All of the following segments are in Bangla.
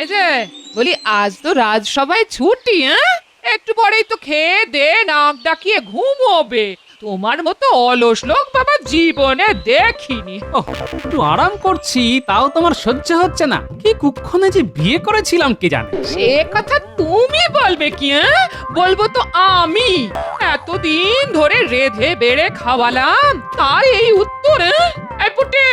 এই যে বলি, আজ তো রাজসভায় ছুটি, হ্যাঁ? একটু পরেই তো খেয়ে দে নাক ডাকিয়ে ঘুমোবে। তোমার মতো অলস লোক বাবা জীবনে দেখিনি। ওহ, একটু আরাম করছি তাও তোমার সহ্য হচ্ছে না। কি কুক্ষণে যে বিয়ে করেছিলাম কে জানে। সে কথা তুমি বলবে কি, হ্যাঁ? বলবো তো আমি। এতদিন ধরে রেধে বেড়ে খাওয়ালাম, তাই এই উত্তর, হ্যাঁ? এই পুটে,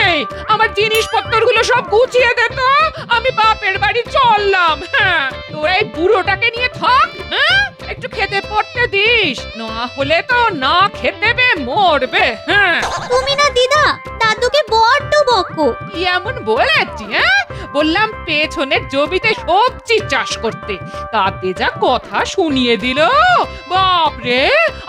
আমার জিনিসপত্রগুলো সব গুছিয়ে দে তো, আমি বাপের বাড়ি চললাম। হ্যাঁ, তোরা এই বুড়োটাকে নিয়ে থাক, হ্যাঁ? একটু খেতে পড়তে দিস, না হলে তো না খেতে বে মরবে। হ্যাঁ, তুমি না দিদা দাদুকে বড্ড বকো। কি এমন বলেছি, হ্যাঁ? বললাম পেছনের জমিতে সবজি চাষ করতে, তাতে যা কথা শুনিয়ে দিল, বাপরে,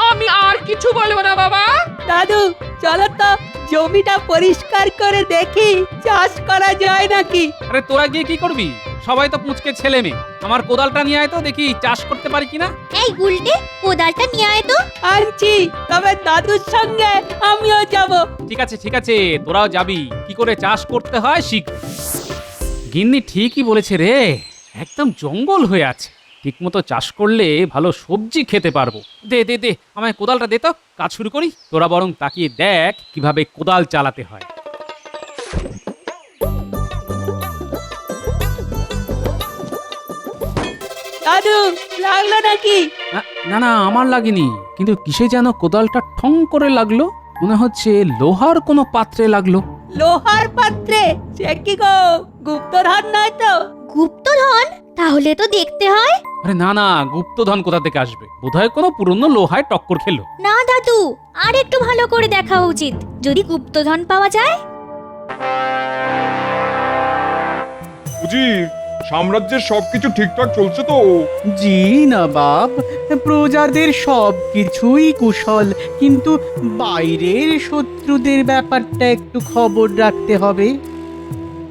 আমি আর কিছু বলবো না বাবা। দাদু চলো তো জমিটা পরিষ্কার করে দেখি চাষ করা যায় নাকি। আরে তোরা গিয়ে কি করবি? সবাই তো পুঁচকে ছেলে মেয়ে। আমার কোদালটা নিয়ে আয় তো দেখি চাষ করতে পারি কিনা। এই গুলটে কোদালটা নিয়ে আয় তো। আনছি, তবে দাদুর সঙ্গে আমিও যাব। ঠিক আছে তোরাও যাবি, কি করে চাষ করতে হয় শিখ। গিন্নি ঠিকই বলেছে রে, একদম জঙ্গল হয়ে আছে। ঠিকমতো চাষ করলে ভালো সবজি খেতে পারবো। দে দে দে আমায় কোদালটা দে তো, কাজ শুরু করি। তোরা বরং তাকিয়ে দেখ কিভাবে কোদাল চালাতে হয়। দাদু লাগলো নাকি? না না আমার লাগেনি, কিন্তু কিসে যেন কোদালটা ঠং করে লাগলো। মনে হচ্ছে লোহার কোনো পাত্রে লাগলো। লোহার পাত্রে? সে কি গো, গুপ্তধন নয় তো? গুপ্তধন? তাহলে তো দেখতে হয়। আরে না না, গুপ্তধন কোথা থেকে আসবে? বোধহয় কোনো পুরনো লোহায় টক্কর খেলো। না দাদু, আর একটু ভালো করে দেখা উচিত, যদি গুপ্তধন পাওয়া যায়। উজির, সাম্রাজ্যের সবকিছু ঠিকঠাক চলছে তো? জি নবাব, প্রজাদের সব কিছুই কুশল, কিন্তু বাইরের শত্রুদের ব্যাপারটা একটু খবর রাখতে হবে।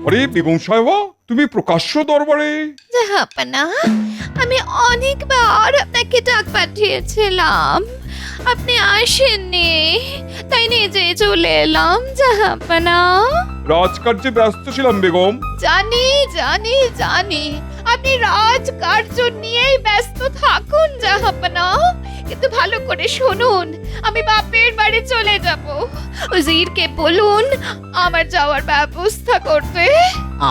আরে বেগম সাহেবা, তুমি প্রকাশ্য দরবারে? জাহাপনা, আমি অনেকবার আপনাকে ডাক পাঠিয়েছিলাম, আপনি আসেননি, তাই নিজে চলে এলাম জাহাপনা। রাজকার্যে ব্যস্ত ছিলাম বেগম। জানি জানি জানি, আপনি রাজকার্য নিয়েই ব্যস্ত থাকুন জাহাপনা, কিন্তু ভালো করে শুনুন, আমি বাপের বাড়ি চলে যাব। উজিরকে বলুন আমার যাওয়ার ব্যবস্থা করতে।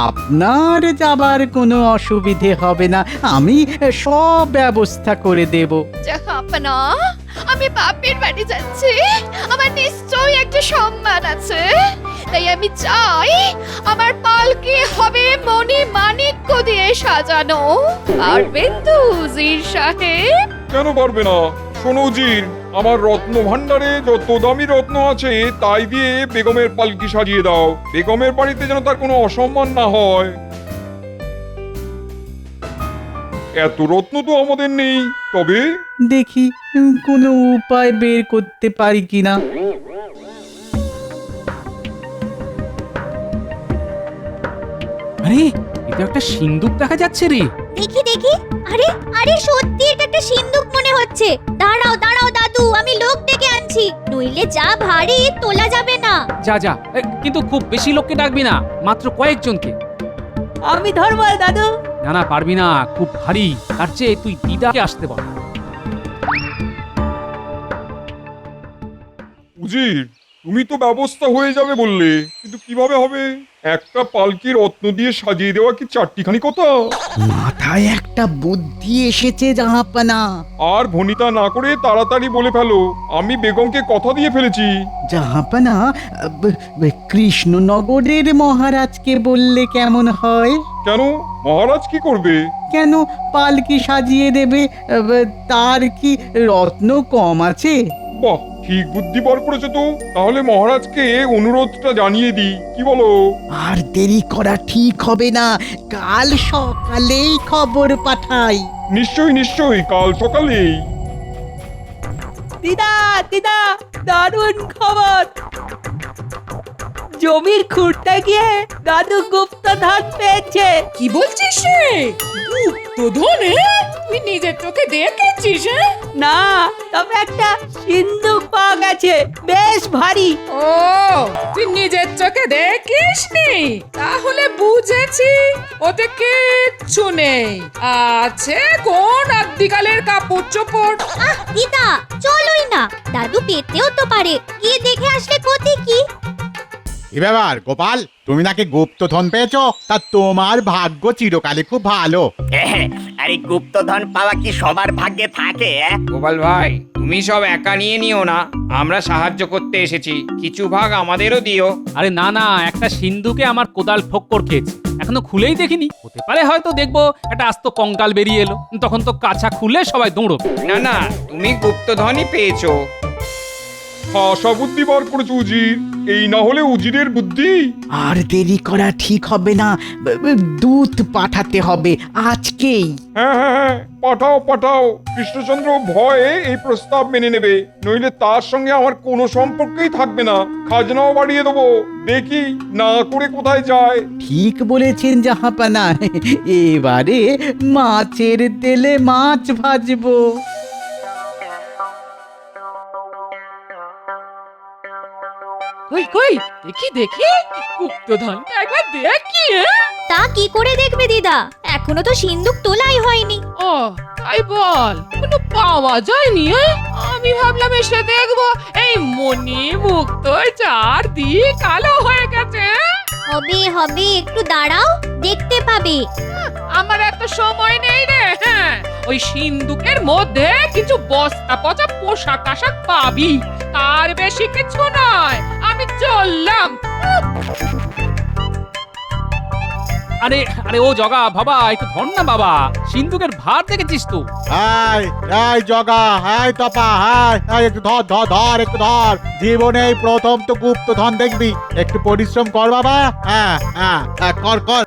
আপনার যাবার কোনো অসুবিধে হবে না, আমি সব ব্যবস্থা করে দেব। জাহাপনা, আমি বাপের বাড়ি যাচ্ছি, আমার নিশ্চয়ই একটা সম্মান আছে, তাই আমি চাই আমার পালকি হবে মণি মাণিক্য দিয়ে সাজানো। পারবেন তো উজির সাহেব? কেন পারবে না? শোনো উজির, আমার রত্ন ভান্ডারে যত দামি রত্ন আছে তাই দিয়ে বেগমের পালকি সাজিয়ে দাও। বেগমের বাড়িতে যেন তার কোনো অসম্মান না হয়। এত রত্ন তো আমাদের নেই, তবে দেখি কোনো উপায় বের করতে পারি কিনা। আরে এটা একটা সিন্দুক দেখা যাচ্ছে রে। দেখি দেখি, আরে আরে সত্যি এটা একটা সিন্দুক মনে হচ্ছে। দাঁড়াও দাঁড়াও দাদু, আমি লোক ডেকে আনছি, নইলে যা ভারী তোলা যাবে না। যা যা, কিন্তু খুব বেশি লোককে ডাকবি না, মাত্র কয়েকজনকে। আমি ধরবো দাদু। না না পারবি না, খুব ভারী। তার চেয়ে তুই দিদাকে আসতে বল। উজির, তুমি তো ব্যবস্থা হয়ে যাবে বললে, কিন্তু কিভাবে হবে? একটা পালকি রত্ন দিয়ে সাজিয়ে দেওয়া কি চারটিখানি কথা? মাথায় একটা বুদ্ধি এসেছে জাহাপানা। আর ভনিতা না করে তাড়াতাড়ি বলে ফেলো, আমি বেগমকে কথা দিয়ে ফেলেছি। জাহাপানা, কৃষ্ণনগরের মহারাজকে বললে কেমন হয়? কেন, মহারাজ কি করবে? কেন পালকি সাজিয়ে দেবে, তার কি রত্ন কম আছে? বাহ, ঠিক বুদ্ধি বার করেছো তো। তাহলে মহারাজকে অনুরোধটা জানিয়ে দিই, কি বলো? আর দেরি করা ঠিক হবে না, কাল সকালেই খবর পাঠাই। নিশ্চয়ই নিশ্চয়ই, কাল সকালেই। দিদা দিদা, দারুণ খবর। জমির খুঁড়তে গিয়ে দাদু গুপ্তধন পেয়েছে। কি বলছিস রে? গুপ্তধন? তুই নিজের চোখে দেখেছিস? হ্যাঁ? না, তবে একটা সিন্ধুক পাওয়া গেছে, বেশ ভারী। ও, তুই নিজের চোখে দেখিসনি? তাহলে বুঝেছি ওতে কিচ্ছু নেই, আছে কোন আদিকালের কাপড় চোপড়। আহ দিদা, চলোই না, দাদু পেতেও তো পারে, গিয়ে দেখে আসলে ক্ষতি কি? কি ব্যাপার গোপাল, তুমি নাকি গুপ্তধন পেয়েছো? তা তোমার ভাগ্য চিরকালই খুব ভালো। আরে গুপ্তধন পাওয়া কি সবার ভাগ্যে থাকে? গোপাল ভাই, তুমি সব একা নিয়ে নিও না, আমরা সাহায্য করতে এসেছি, কিছু ভাগ আমাদেরও দিও। আরে না না, একটা সিন্ধুকে আমার কোদাল ঠক্কর খেয়েছে, এখনো খুলেই দেখিনি। হতে পারে হয়তো দেখবো একটা আস্ত কঙ্কাল বেরিয়ে এলো, তখন তো কাছা খুলে সবাই দৌড়বে। না না, তুমি গুপ্তধনই পেয়েছো। হাসা বুদ্ধি বার করেছো উজির, এই না হলে উজিরের বুদ্ধি। আর দেরি করা ঠিক হবে না, দূত পাঠাতে হবে আজকেই। হ্যাঁ হ্যাঁ হ্যাঁ, পাঠাও পাঠাও। কৃষ্ণচন্দ্র ভয়ে এই প্রস্তাব মেনে নেবে, নইলে তার সঙ্গে আমার কোনো সম্পর্কই থাকবে না। খাজনাও বাড়িয়ে দেবো, দেখি না করে কোথায় যায়। ঠিক বলেছেন জাহাপানা, এবারে মাছের তেলে মাছ ভাজবো। কই কই, দেখি দেখি গুপ্তধন একবার দেখি। তা কি করে দেখবে দিদা, এখনো তো সিন্ধুক তোলাই হয়নি। ও তাই বল, কোনো পাওয়া যায়নি? আমি ভাবলাম এসে দেখবো এই মণি মুক্ত চারদিক কালো হয়ে গেছে। হবে হবে, একটু দাঁড়াও, দেখতে পাবে। আমার এত সময় নেই রে। হ্যাঁ, ওই সিন্ধুকের মধ্যে কিছু বস্তা পচা পোশাক আশাক পাবি, তার বেশি কিছু নয়। আমি চললাম। আরে আরে ও জগা বাবা, একটু ধর না বাবা, সিন্ধুকের ভার দেখেছিস তো? হাই হাই জগা, হাই তপা, হাই একটু ধর ধর ধর, একটু ধর। জীবনে এই প্রথম তো গুপ্তধন দেখবি, একটু পরিশ্রম কর বাবা। হ্যাঁ হ্যাঁ হ্যাঁ, কর কর।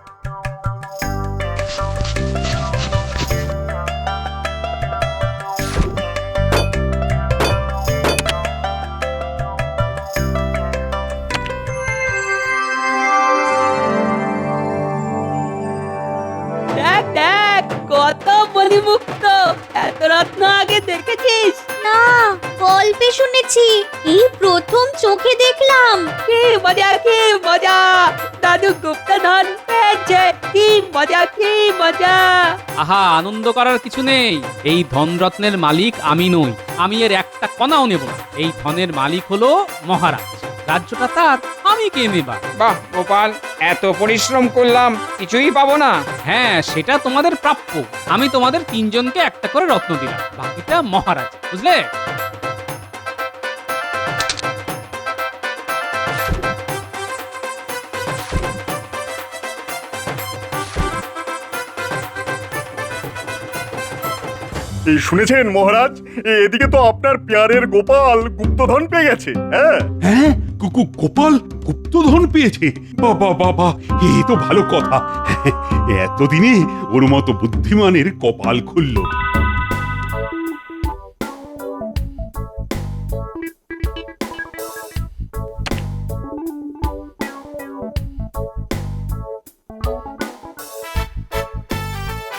দেখ দেখ, কত বলিমুক্ত, এত রত্ন আগে দেখেছিস? না, গল্পে শুনেছি, এই প্রথম চোখে দেখলাম। কি মজা, কি মজা! দাদু গুপ্তধন পেয়েছে, কি মজা, কি মজা! আহা, আনন্দ করার কিছু নেই। এই ধনরত্নের মালিক আমি নই, আমি এর একটা কণাও নেব না। এই ধনের মালিক হলো মহারাজ, রাজ্যটা তার, আমি কে নেবা? বাহ গোপাল, এত পরিশ্রম করলাম, কিছুই পাবো না? হ্যাঁ, সেটা তোমাদের প্রাপ্য। আমি তোমাদের তিনজনকে একটা করে রত্ন দিলাম, বাকিটা মহারাজ, বুঝলে? এই শুনেছেন মহারাজ, এদিকে তো আপনার পেয়ারের গোপাল গুপ্তধন পেয়ে গেছে। হ্যাঁ হ্যাঁ, গোপাল গুপ্তধন পেয়েছে? বাবা বাবা, এ তো ভালো কথা। এতদিনে ওর মতো বুদ্ধিমানের কপাল খুলল।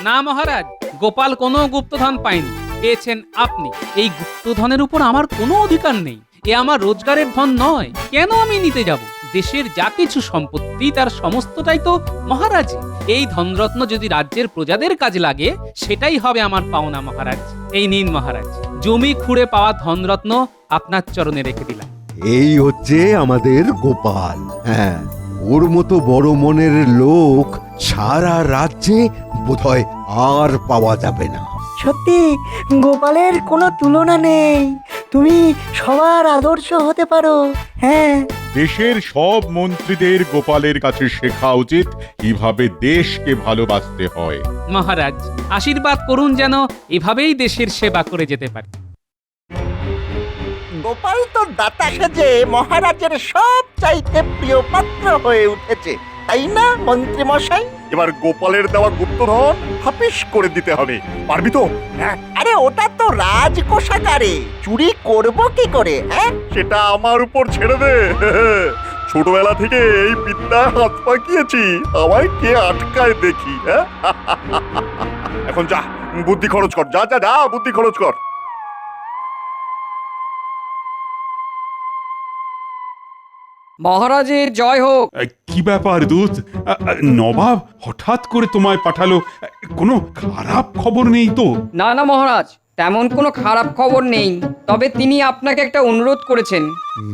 না মহারাজ, গোপাল কোনো গুপ্তধন পায়নি, পেয়েছেন আপনি। এই গুপ্তধনের উপর আমার কোনো অধিকার নেই, এ আমার রোজগারের ধন নয়, কেন আমি নিতে যাব? দেশের যা কিছু সম্পত্তি তার সমস্তটাই তো মহারাজ। এই ধনরত্ন যদি রাজ্যের প্রজাদের কাজে লাগে, সেটাই হবে আমার পাওনা মহারাজ। এই নিন মহারাজ, জমি খুঁড়ে পাওয়া ধনরত্ন আপনার চরণে রেখে দিলাম। এই হচ্ছে আমাদের গোপাল। হ্যাঁ, ওর মতো বড় মনের লোক সারা রাজ্যে বোধহয় আর পাওয়া যাবে না। সত্যি গোপালের কোনো তুলনা নেই, তুমি সবার আদর্শ হতে পারো। হ্যাঁ, দেশের সব মন্ত্রীদের গোপালের কাছে শেখা উচিত কিভাবে দেশকে ভালোবাসতে হয়। মহারাজ, আশীর্বাদ করুন যেন এভাবেই দেশের সেবা করে যেতে পারে। গোপাল তো দাতা সেজে মহারাজের সব চাইতে প্রিয় পাত্র হয়ে উঠেছে, তাই না মন্ত্রী মশাই? এবার গোপালের দেওয়া গুপ্তধন হাফিস করে দিতে হবে, পারবি তো? হ্যাঁ, আরে ওটা তো রাজকোষাগারে, চুরি করব কি করে? হ্যাঁ, সেটা আমার উপর ছেড়ে দে। ছোটবেলা থেকে এই বিদ্যায় হাত পাকিয়েছি, আমায় কে আটকায় দেখি। হ্যাঁ, এখন যা বুদ্ধি খরচ কর, যা যা যা, বুদ্ধি খরচ কর। মহারাজের জয় হোক। কি ব্যাপার দূত? নবাব হঠাৎ করে তোমায় পাঠালো, কোনো খারাপ খবর নেই তো? না না মহারাজ, তেমন কোনো খারাপ খবর নেই, তবে তিনি আপনাকে একটা অনুরোধ করেছেন।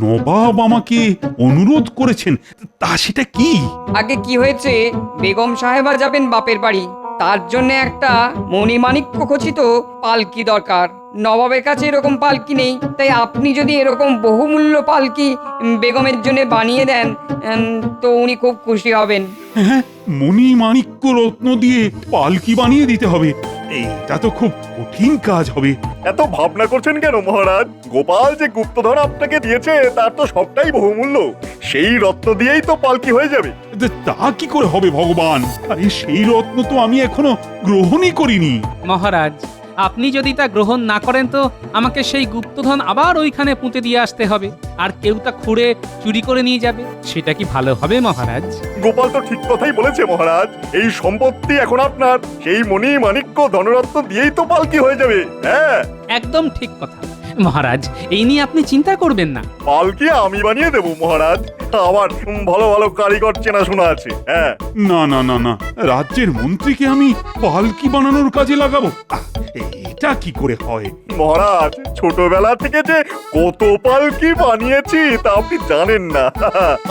নবাব আমাকে অনুরোধ করেছেন? তা সেটা কি? আগে কি হয়েছে, বেগম সাহেবা যাবেন বাপের বাড়ি, তার জন্য একটা মণিমাণিক্য খচিত পালকি দরকার। নবাবের কাছে এরকম পালকি নেই, তাই আপনি যদি এরকম বহুমূল্য পালকি বেগমের জন্য বানিয়ে দেন তো উনি খুব খুশি হবেন। হ্যাঁ, মণি মাণিক্য রত্ন দিয়ে পালকি বানিয়ে দিতে হবে? এইটা তো খুব কঠিন কাজ হবে। এত ভাবনা করছেন কেন মহারাজ? গোপাল যে গুপ্তধন আপনাকে দিয়েছে তার তো সবটাই বহুমূল্য, সেই রত্ন দিয়েই তো পালকি হয়ে যাবে। তা কি করে হবে ভগবান? আরে সেই রত্ন তো আমি এখনো গ্রহণই করিনি। মহারাজ, আপনি যদি তা গ্রহণ না করেন তো আমাকে সেই গুপ্তধন আবার ওইখানে পুঁতে দিয়ে আসতে হবে, আর কেউ তা খুঁড়ে চুরি করে নিয়ে যাবে। সেটা কি ভালো হবে মহারাজ? গোপাল তো ঠিক কথাই বলেছে মহারাজ, এই সম্পত্তি এখন আপনার, সেই মণি মাণিক্য ধনরত্ন দিয়েই তো পালকি হয়ে যাবে। হ্যাঁ, একদম ঠিক কথা মহারাজ, এই নিয়ে আপনি চিন্তা করবেন না। পালকি আমি বানিয়ে দেবো মহারাজ, আমার ভালো ভালো কারিগর চেনাশোনা আছে। হ্যাঁ, না না না না, রাজ্যের মন্ত্রীকে আমি পালকি বানানোর কাজে লাগাবো? এটা কি করে হয়? মহারাজ, ছোটবেলা থেকে যে কত পালকি বানিয়েছি তা আপনি জানেন না।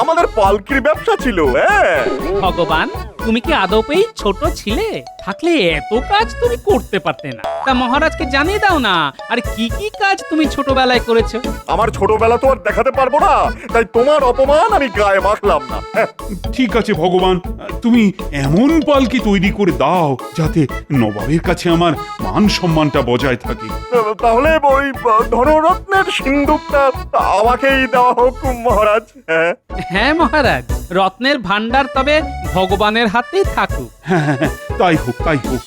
আমাদের পালকির ব্যবসা ছিল। হ্যাঁ ভগবান, তুমি কি আদপেই ছোট ছিলে? থাকলে এত কাজ তুমি করতে পারতে না। তা মহারাজকে জানিয়ে দাও না, আর কি কি কাজ তুমি ছোটবেলায় করেছো। আমার ছোটবেলা তো আর দেখাতে পারবো না, তাই তোমার অপমান আমি গায়ে মাখলাম না। ঠিক আছে ভগবান, তুমি এমন পালকি তৈরি করে দাও যাতে নবাবের কাছে আমার মান সম্মানটা বজায় থাকে। তাহলে ওই ধনরত্নের সিন্দুকটা আমাকেই দেওয়া হোক মহারাজ। হ্যাঁ মহারাজ, রত্নের ভান্ডার তবে ভগবানের হাতেই থাকুক। হ্যাঁ হ্যাঁ হ্যাঁ, তাই হোক তাই হোক।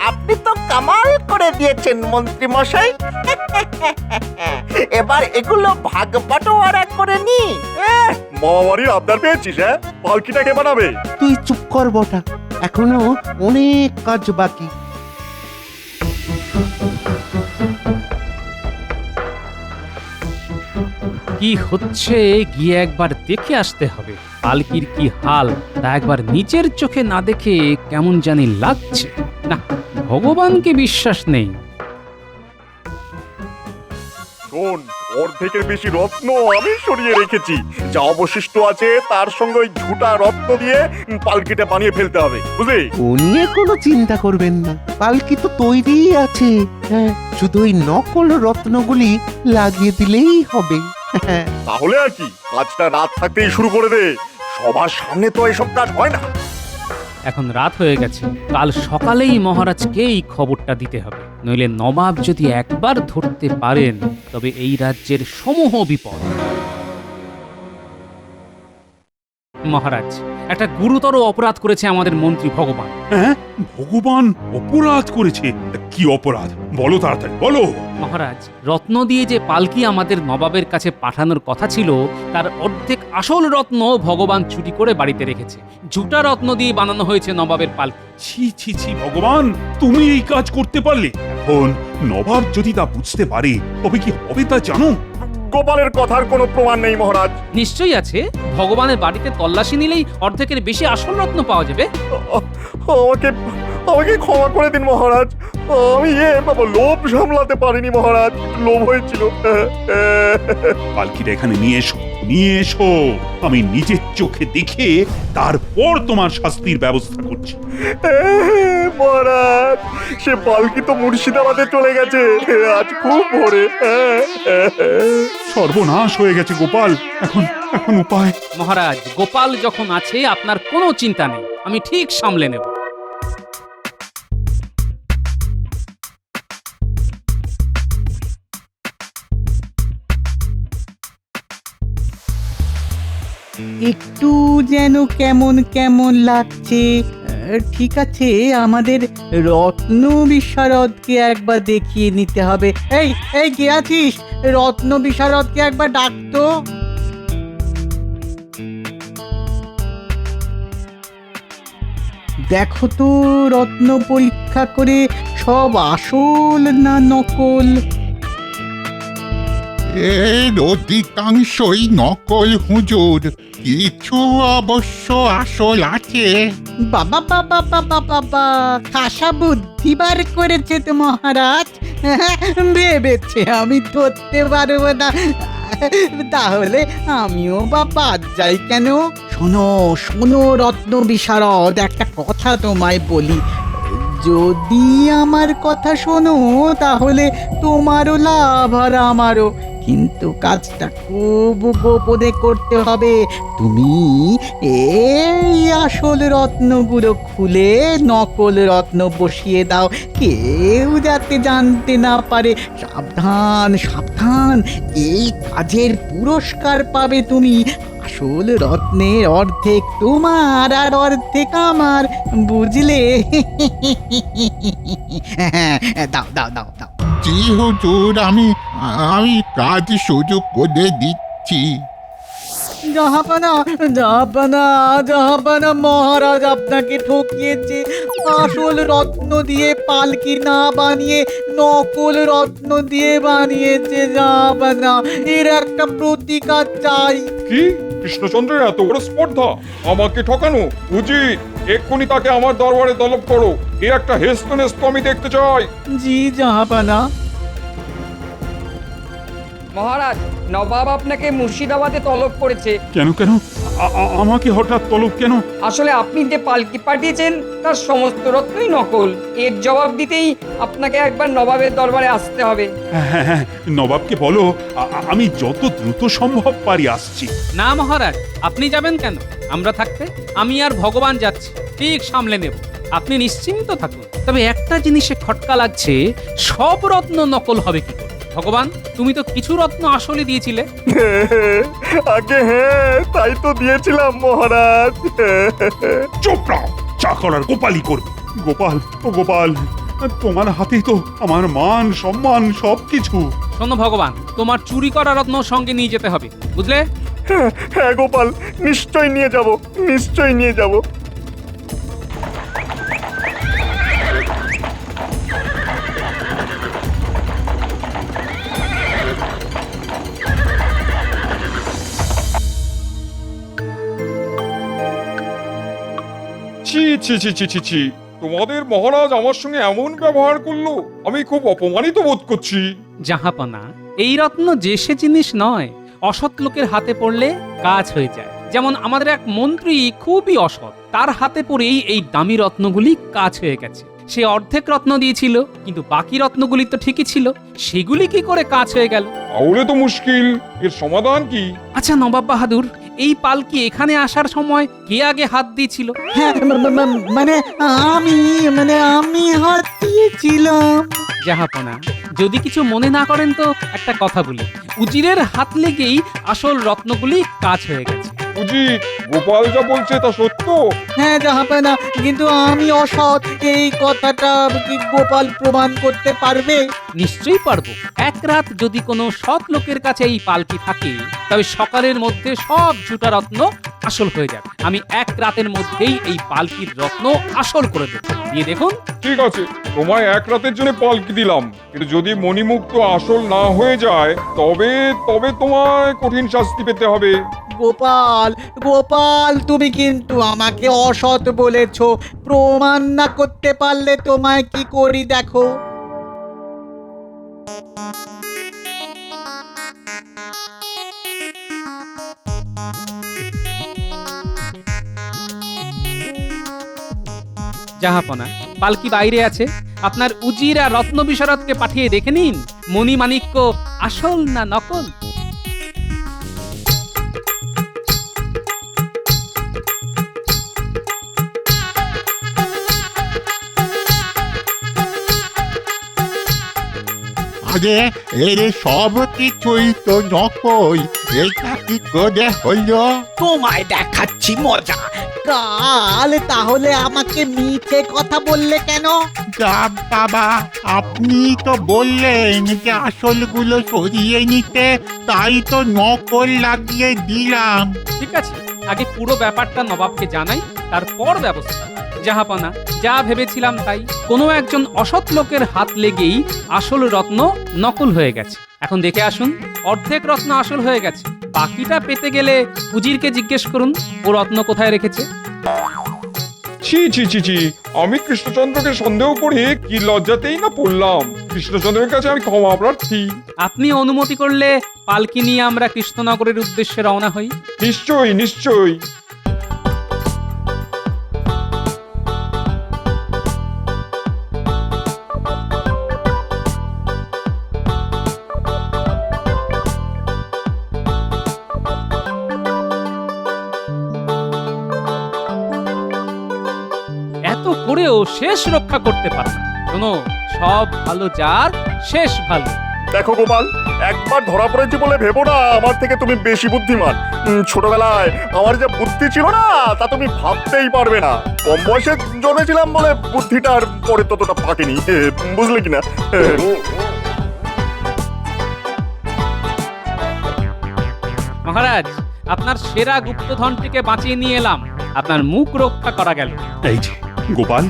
আপনি তো কামাল করে দিয়েছেন মন্ত্রী মশাই। এবার এগুলো ভাগ বাটোয়ারা করে নি। মামাবাড়ির আবদার পেয়েছিস? হ্যাঁ, পালকিটা কে বানাবে? তুই চুপ কর বটা, এখনো অনেক কাজ বাকি। কি হচ্ছে গিয়ে একবার দেখে আসতে হবে। পালকির কি হাল তা একবার নিজের চোখে না দেখে কেমন জানি লাগছে। না, ভগবানকে বিশ্বাস নেই। শোন, অর্ধেকের বেশি রত্ন আমি সরিয়ে রেখেছি, যা অবশিষ্ট আছে তার সঙ্গে ওই ঝুটা রত্ন দিয়ে পালকিটা বানিয়ে ফেলতে হবে, বুঝলি? ও নিয়ে কোনো চিন্তা করবেন না, পালকি তো তৈরিই আছে। হ্যাঁ, শুধু ওই নকল রত্নগুলি লাগিয়ে দিলেই হবে। তাহলে আর কি, কাজটা রাত থাকতেই শুরু করে দে, সবার সামনে তো এসব কাজ হয় না। এখন রাত হয়ে গেছে, কাল সকালেই মহারাজকে এই খবরটা দিতে হবে, নইলে নবাব যদি একবার ধরতে পারেন তবে এই রাজ্যের সমূহ বিপদ। মহারাজ, একটা গুরুতর অপরাধ করেছে আমাদের মন্ত্রী ভগবান। হ্যাঁ, ভগবান অপরাধ করেছে? কি অপরাধ বলো, তাড়াতাড়ি বলো। মহারাজ, রত্ন দিয়ে যে পালকি আমাদের নবাবের কাছে পাঠানোর কথা ছিল তার অর্ধেক আসল রত্ন ভগবান চুরি করে বাড়িতে রেখেছে। ঝুটা রত্ন দিয়ে বানানো হয়েছে নবাবের পালকি। ছি ছি ছি ভগবান, তুমি এই কাজ করতে পারলে? এখন নবাব যদি তা বুঝতে পারে তবে কি হবে তা জানো? গোপালের কথার কোনো প্রমাণ নেই মহারাজ। নিশ্চয়ই আছে, ভগবানের বাড়িতে তল্লাশি নিলেই অর্ধেকের বেশি আসল রত্ন পাওয়া যাবে। আমাকে আমাকে ক্ষমা করে দিন মহারাজ, আমি লোভ সামলাতে পারিনি মহারাজ, লোভ হয়েছিল। পালকিটা এখানে নিয়ে এসো, নিয়ে এসো, আমি নিজের চোখে দেখে তারপর তোমার শাস্তির ব্যবস্থা করছি। মহারাজ, সে পালকি তো মুর্শিদাবাদে চলে গেছে আজ খুব ভোরে। সর্বনাশ হয়ে গেছে গোপাল, এখন এখন উপায়? মহারাজ, গোপাল যখন আছে আপনার কোনো চিন্তা নেই, আমি ঠিক সামলে নেব। একটু যেন কেমন কেমন লাগছে। ঠিক আছে, আমাদের রত্ন বিশারদকে একবার দেখিয়ে নিতে হবে। এই এই কে আছিস? রত্ন বিশারদকে একবার ডাকতো। দেখো তো রত্ন পরীক্ষা করে সব আসল না নকল। এর অধিকাংশই নকল হুজুর, কিছু অবশ্য আসল আছে। বাবা বাবা বাবা বাবা, খাসা বুদ্ধি বার করেছে তো মহারাজ। ভেবেছে আমি ধরতে পারবো না, তাহলে আমিও বা বাদ যাই কেন? শোনো শোনো রত্ন বিশারদ, একটা কথা তোমায় বলি, যদি আমার কথা শোনো তাহলে তোমারও লাভ আর আমারও, কিন্তু কাজটা খুব গোপনে করতে হবে। তুমি এই আসল রত্নগুলো খুলে নকল রত্ন বসিয়ে দাও, কেউ যাতে জানতে না পারে। সাবধান সাবধান, এই কাজের পুরস্কার পাবে তুমি। আসল রত্নের অর্ধেক তোমার আর অর্ধেক আমার, বুঝলে? দাও দাও দাও দাও। জি হুজুর, আমি কাজ সুযোগ করে দিচ্ছি। জাহাপানা জাহাপানা জাহাপানা, মহারাজ আপনাকে ঠকিয়েছে। আসল রত্ন দিয়ে পালকি না বানিয়ে নকল রত্ন দিয়ে বানিয়েছে জাহাপানা। এর একটা প্রতিকার চাই। কি কৃষ্ণচন্দ্রের এত বড় স্পর্ধা, আমাকে ঠকানো? উচিত এক্ষুনি তাকে আমার দরবারে তলব করো। এর একটা হেস্তনেস্ত আমি দেখতে চাই। জি জাহাপানা। মহারাজ, নবাব আপনাকে মুর্শিদাবাদে তলব করেছে। কেন কেন আমাকে হঠাৎ তলব কেন? আসলে আপনি যে পালকি পাঠিয়েছেন তার সমস্ত রত্নই নকল। এর জবাব দিতেই আপনাকে একবার নবাবের দরবারে আসতে হবে। হ্যাঁ হ্যাঁ, নবাবকে বলো আমি যত দ্রুত সম্ভব পারি আসছি। না মহারাজ, আপনি যাবেন কেন? আমরা থাকতে আমি আর ভগবান যাচ্ছি, ঠিক সামলে নেব। আপনি নিশ্চিন্ত থাকুন। তবে একটা জিনিসে খটকা লাগছে, সব রত্ন নকল হবে কি করে? ভগবান, তুমি তো কিছু রত্ন আসলে দিয়েছিলে। আগে হ্যাঁ, তাই তো দিয়েছিলাম মহারাজ। চুপ রাও, চা করার গোপালই করবে। গোপাল, ও গোপাল, তোমার হাতেই তো আমার মান সম্মান সবকিছু। শোনো ভগবান, তোমার চুরি করা রত্ন সঙ্গে নিয়ে যেতে হবে, বুঝলে? হ্যাঁ গোপাল, নিশ্চয় নিয়ে যাব, নিশ্চয় নিয়ে যাব। ছি ছি ছি ছি ছি ছি, তোমাদের মহারাজ আমার সঙ্গে এমন ব্যবহার করলো, আমি খুব অপমানিত বোধ করছি। জাহাপনা, এই রত্ন যে সে জিনিস নয়, অসৎ লোকের হাতে পড়লে কাজ হয়ে যায়। যেমন আমাদের এক মন্ত্রী খুবই অসৎ, তার হাতে পড়েই এই দামি রত্নগুলি কাজ হয়ে গেছে। সে অর্ধেক রত্ন দিয়েছিল, কিন্তু বাকি রত্নগুলি তো ঠিকই ছিল, সেগুলি কি করে কাজ হয়ে গেল? তাহলে তো মুশকিল, এর সমাধান কি? আচ্ছা নবাব বাহাদুর, এই পালকি এখানে আসার সময় কে আগে হাত দিয়েছিল? হ্যাঁ, আমি হাত দিয়েছিলাম। জাহাপনা, যদি কিছু মনে না করেন তো একটা কথা বলি। উজিরের হাত লেগেই আসল রত্নগুলি কাজ হয়ে গেছে। উজির, গোপাল যা বলছে তা সত্য? হ্যাঁ জাহাপানা, কিন্তু আমি অসৎ, এই কথাটা কি গোপাল প্রমাণ করতে পারবে? নিশ্চয়ই পারবো। এক রাত যদি কোনো সৎ লোকের কাছে এই পালকি থাকে, তবে সকালের মধ্যে সব ঝুটা রত্ন আসল হয়ে যাবে। আমি এক রাতের মধ্যেই এই পালকির রত্ন আসল করে দেবো, দিয়ে দেখুন। ঠিক আছে, তোমায় এক রাতের জন্য পালকি দিলাম, কিন্তু যদি মণিমুক্ত আসল না হয়ে যায় তবে তবে তোমায় কঠিন শাস্তি পেতে হবে। গোপাল গোপাল, তুমি কিন্তু আমাকে অসৎ বলেছ, প্রমাণ না করতে পারলে তোমায় কি করি দেখো। জাহাপনা, পালকি বাইরে আছে, আপনার উজির আর রত্ন বিশারদকে পাঠিয়ে দেখে নিন মণিমাণিক্য আসল না নকল। আরে এর সব কিছুই তো নকল, এটা কি করে হলো? তোমায় দেখাচ্ছি মজা। কাল তাহলে আমাকে মিথ্যে কথা বললে কেন? যা বাবা, আপনি তো বললেন যে আসলগুলো সরিয়ে নিতে, তাই তো নকল লাগিয়ে দিলাম। ঠিক আছে, আগে পুরো ব্যাপারটা নবাবকে জানাই, তারপর ব্যবস্থা। জাহাপনা, যা ভেবেছিলাম তাই। কোনো একজন অসৎ লোকের হাত লেগেই আসল রত্ন নকল হয়ে গেছে। এখন দেখে আসুন, অর্ধেক রত্ন আসল হয়ে গেছে। বাকিটা পেতে গেলে উজিরকে জিজ্ঞেস করুন ও রত্ন কোথায় রেখেছে। ছি ছি ছি ছি, আমি কৃষ্ণচন্দ্রকে সন্দেহ করে কি লজ্জাতেই না পড়লাম। কৃষ্ণচন্দ্রের কাছে আমি ক্ষমা প্রার্থী। আপনি অনুমতি করলে পালকি নিয়ে আমরা কৃষ্ণনগরের উদ্দেশ্যে রওনা হই। নিশ্চয়ই নিশ্চয়ই। এত করেও শেষ রক্ষা করতে পারে না। শোনো, সব ভালো যার শেষ ভালো। দেখো গোপাল, একবার ধরা পড়েছি বলে ভেবো না আমার থেকে তুমি বেশি বুদ্ধিমান। ছোটবেলায় আমার যে বুদ্ধি ছিল না তা তুমি ভাবতেই পারবে না। কম বয়সে জন্মেছিলাম বলে বুদ্ধিটার পরে ততটা পাকেনি, বুঝলে কিনা? মহারাজ, আপনার সেরা গুপ্তধনটিকে বাঁচিয়ে নিয়ে এলাম। আপনার মুখ রক্ষা করা গেল। এই যে গোপাল,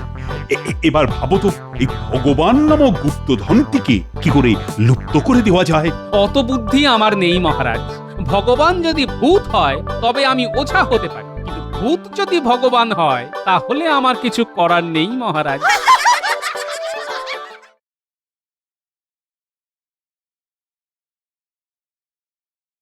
এবার ভাবো তো, এই ভগবান নামক গুপ্তধনটিকে কি করে লুপ্ত করে দেওয়া যায়? অত বুদ্ধি আমার নেই মহারাজ। ভগবান যদি ভূত হয় তবে আমি ওঝা হতে পারি, কিন্তু ভূত যদি ভগবান হয় তাহলে আমার কিছু করার নেই মহারাজ।